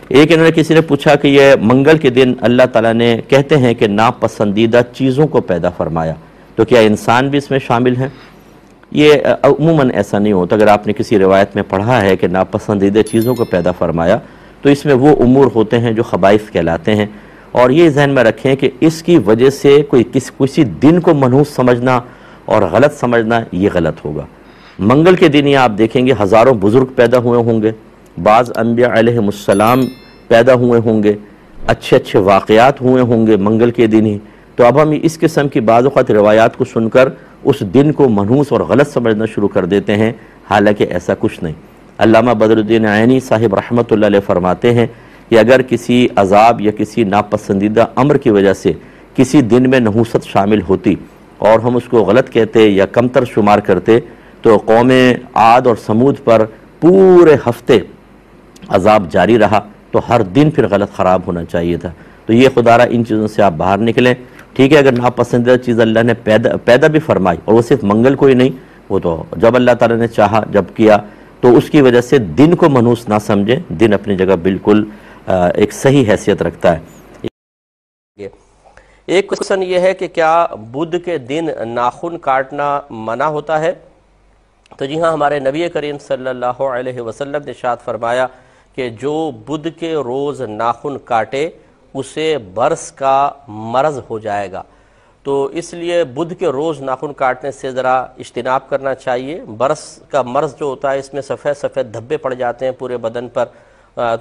ایک انہوں نے کسی نے پوچھا کہ یہ منگل کے دن اللہ تعالیٰ نے کہتے ہیں کہ ناپسندیدہ چیزوں کو پیدا فرمایا، تو کیا انسان بھی اس میں شامل ہیں؟ یہ عموماً ایسا نہیں ہوتا۔ اگر آپ نے کسی روایت میں پڑھا ہے کہ ناپسندیدہ چیزوں کو پیدا فرمایا تو اس میں وہ امور ہوتے ہیں جو خبائث کہلاتے ہیں، اور یہ ذہن میں رکھیں کہ اس کی وجہ سے کسی دن کو منحوس سمجھنا اور غلط سمجھنا یہ غلط ہوگا۔ منگل کے دن ہی آپ دیکھیں گے ہزاروں بزرگ پیدا ہوئے ہوں گے، بعض انبیاء علیہ السلام پیدا ہوئے ہوں گے، اچھے اچھے واقعات ہوئے ہوں گے منگل کے دن ہی۔ تو اب ہم اس قسم کی بعض اوقات روایات کو سن کر اس دن کو منحوس اور غلط سمجھنا شروع کر دیتے ہیں، حالانکہ ایسا کچھ نہیں۔ علامہ بدر الدین عینی صاحب رحمۃ اللہ علیہ فرماتے ہیں کہ اگر کسی عذاب یا کسی ناپسندیدہ امر کی وجہ سے کسی دن میں نحوست شامل ہوتی اور ہم اس کو غلط کہتے یا کمتر شمار کرتے تو قوم عاد اور سمود پر پورے ہفتے عذاب جاری رہا، تو ہر دن پھر غلط خراب ہونا چاہیے تھا۔ تو یہ خدا را ان چیزوں سے آپ باہر نکلیں۔ ٹھیک ہے، اگر ناپسندیدہ چیز اللہ نے پیدا بھی فرمائی، اور وہ صرف منگل کو ہی نہیں، وہ تو جب اللہ تعالیٰ نے چاہا جب کیا، تو اس کی وجہ سے دن کو منحوس نہ سمجھیں۔ دن اپنی جگہ بالکل ایک صحیح حیثیت رکھتا ہے۔ ایک کوشچن یہ ہے کہ کیا بدھ کے دن ناخن کاٹنا منع ہوتا ہے؟ تو جی ہاں، ہمارے نبی کریم صلی اللہ علیہ وسلم نے ارشاد فرمایا کہ جو بدھ کے روز ناخن کاٹے اسے برس کا مرض ہو جائے گا۔ تو اس لیے بدھ کے روز ناخن کاٹنے سے ذرا اجتناب کرنا چاہیے۔ برس کا مرض جو ہوتا ہے اس میں سفید سفید دھبے پڑ جاتے ہیں پورے بدن پر،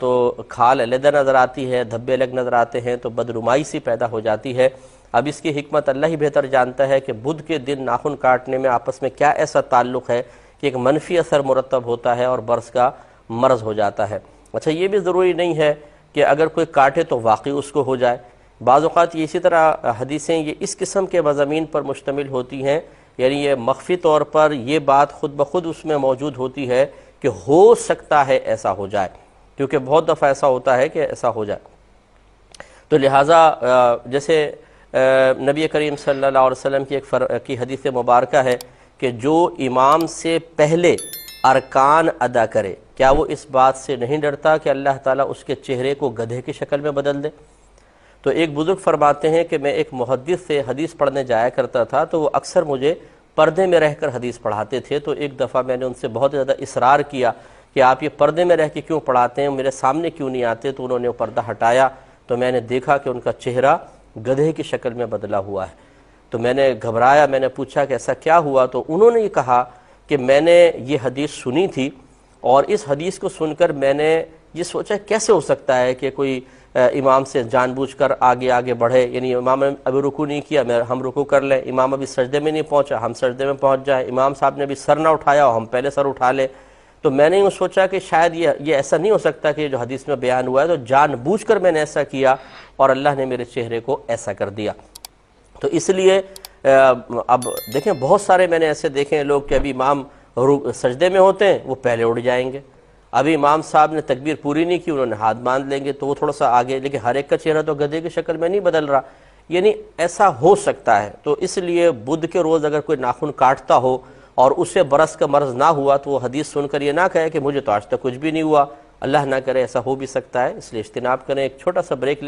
تو کھال علیحدہ نظر آتی ہے، دھبے الگ نظر آتے ہیں، تو بدنمائی سی پیدا ہو جاتی ہے۔ اب اس کی حکمت اللہ ہی بہتر جانتا ہے کہ بدھ کے دن ناخن کاٹنے میں آپس میں کیا ایسا تعلق ہے کہ ایک منفی اثر مرتب ہوتا ہے اور برس کا مرض ہو جاتا ہے۔ اچھا، یہ بھی ضروری نہیں ہے کہ اگر کوئی کاٹے تو واقعی اس کو ہو جائے۔ بعض اوقات یہ اسی طرح حدیثیں یہ اس قسم کے مضامین پر مشتمل ہوتی ہیں، یعنی یہ مخفی طور پر یہ بات خود بخود اس میں موجود ہوتی ہے کہ ہو سکتا ہے ایسا ہو جائے، کیونکہ بہت دفعہ ایسا ہوتا ہے کہ ایسا ہو جائے۔ تو لہٰذا جیسے نبی کریم صلی اللہ علیہ وسلم کی حدیث مبارکہ ہے کہ جو امام سے پہلے ارکان ادا کرے، کیا وہ اس بات سے نہیں ڈرتا کہ اللہ تعالیٰ اس کے چہرے کو گدھے کی شکل میں بدل دے؟ تو ایک بزرگ فرماتے ہیں کہ میں ایک محدث سے حدیث پڑھنے جایا کرتا تھا، تو وہ اکثر مجھے پردے میں رہ کر حدیث پڑھاتے تھے۔ تو ایک دفعہ میں نے ان سے بہت زیادہ اصرار کیا کہ آپ یہ پردے میں رہ کے کیوں پڑھاتے ہیں، میرے سامنے کیوں نہیں آتے؟ تو انہوں نے وہ پردہ ہٹایا تو میں نے دیکھا کہ ان کا چہرہ گدھے کی شکل میں بدلا ہوا ہے۔ تو میں نے گھبرایا، میں نے پوچھا کہ ایسا کیا ہوا؟ تو انہوں نے یہ کہا کہ میں نے یہ حدیث سنی تھی، اور اس حدیث کو سن کر میں نے یہ سوچا کیسے ہو سکتا ہے کہ کوئی امام سے جان بوجھ کر آگے بڑھے، یعنی امام نے ابھی رکوع نہیں کیا ہم رکوع کر لیں، امام ابھی سجدے میں نہیں پہنچا ہم سجدے میں پہنچ جائیں، امام صاحب نے ابھی سر نہ اٹھایا ہم پہلے سر اٹھا لیں۔ تو میں نے یہ سوچا کہ شاید یہ ایسا نہیں ہو سکتا کہ جو حدیث میں بیان ہوا ہے، تو جان بوجھ کر میں نے ایسا کیا اور اللہ نے میرے چہرے کو ایسا کر دیا۔ تو اس لیے اب دیکھیں بہت سارے میں نے ایسے دیکھے ہیں لوگ کہ ابھی امام سجدے میں ہوتے ہیں وہ پہلے اٹھ جائیں گے، ابھی امام صاحب نے تکبیر پوری نہیں کی انہوں نے ہاتھ باندھ لیں گے تو وہ تھوڑا سا آگے، لیکن ہر ایک کا چہرہ تو گدھے کی شکل میں نہیں بدل رہا، یعنی ایسا ہو سکتا ہے۔ تو اس لیے بدھ کے روز اگر کوئی ناخن کاٹتا ہو اور اسے برس کا مرض نہ ہوا تو وہ حدیث سن کر یہ نہ کہے کہ مجھے تو آج تک کچھ بھی نہیں ہوا، اللہ نہ کرے ایسا ہو بھی سکتا ہے، اس لیے اجتناب کریں۔ ایک چھوٹا سا بریک لیں۔